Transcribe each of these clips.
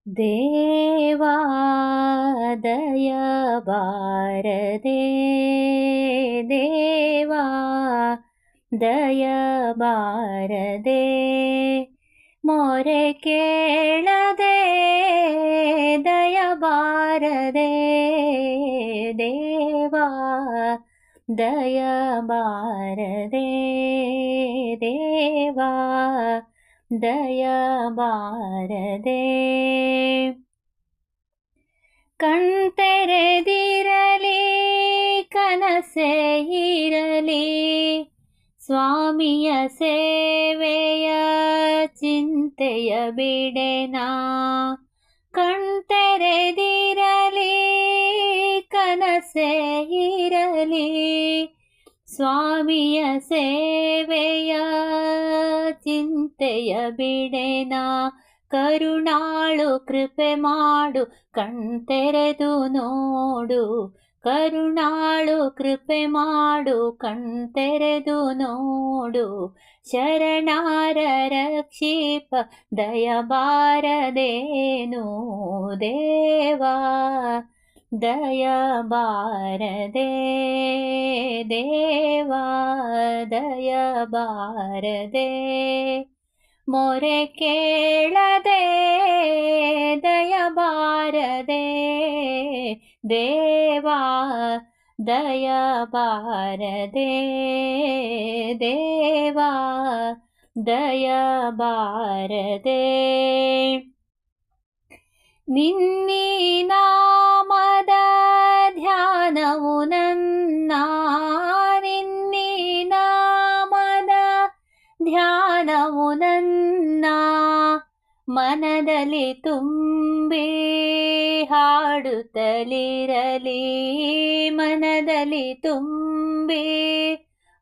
ದೇವಾ ದಯ ಬಾರದೆ ದೇವಾ ದಯ ಬಾರದೆ ಮೊರೆ ಕೇಳದೆ ದಯ ಬಾರದೆ ದೇವಾ ದಯ ಬಾರದೆ ದೇವಾ ದಯ ಬಾರದೆ ಕಣ್ತೆರೆದಿರಲಿ ಕನಸೇ ಇರಲಿ ಸ್ವಾಮಿಯ ಸೇವೆಯ ಚಿಂತೆಯ ಬಿಡೆನಾ ಕಣ್ತೆರೆದಿರಲಿ ಕನಸೇ ಇರಲಿ ಸ್ವಾಮಿಯ ಸೇವೆಯ ಚಿಂತೆಯ ಬಿಡೆನಾ ಕರುಣಾಳು ಕೃಪೆ ಮಾಡು ಕಣ್ತೆರೆದು ನೋಡು ಕರುಣಾಳು ಕೃಪೆ ಮಾಡು ಕಣ್ತೆರೆದು ನೋಡು ಶರಣಾರ ರಕ್ಷಿಪ ದಯ ಬಾರದೇನು ದೇವಾ ದಯ ಬಾರದೆ ದೇವಾ ದಯ ಬಾರದೆ ಮೊರೆ ಕೇಳದೆ ದಯ ಬಾರದೆ ದೇವಾ ದಯ ಬಾರದೆ ದೇವಾ ದಯ ಬಾರದೆ ನಿನ್ನೀ ನಾಮದ ಧ್ಯಾನವು ನನ್ನ ನಿನ್ನೀ ನಾಮದ ಧ್ಯಾನವು ನನ್ನ ಮನದಲ್ಲಿ ತುಂಬಿ ಹಾಡುತ್ತಲಿರಲಿ ಮನದಲ್ಲಿ ತುಂಬಿ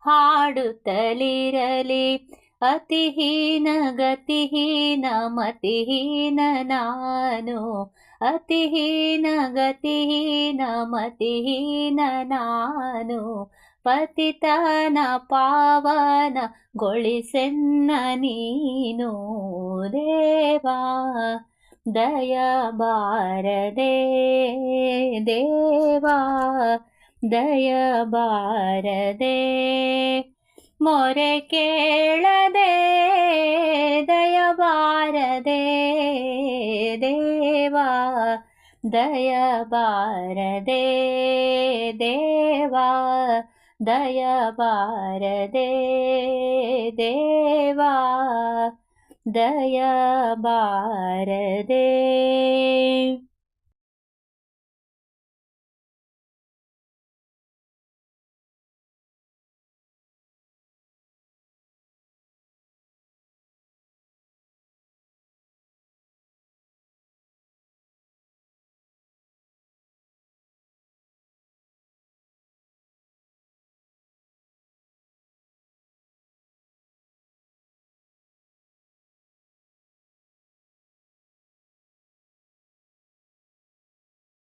ಹಾಡುತ್ತಲಿರಲಿ ಅತಿಹೀನ ಗತಿಹೀನ ಮತಿಹೀನ ನಾನು ಅತಿಹೀನ ಗತಿಹೀನ ಮತಿಹೀನ ನಾನು ಪತಿತನ ಪಾವನ ಗೊಳಿಸೆನ್ನ ನೀನು ದೇವಾ ದಯ ಬಾರದೆ ದೇವಾ ದಯ ಬಾರದೆ ಮೊರೆ ಕೇಳದೆ ದಯ ಬಾರದೆ ದೇವಾ ದಯ ಬಾರದೆ ದೇವಾ ದಯ ಬಾರದೆ ದೇವಾ ದಯ ಬಾರದೆ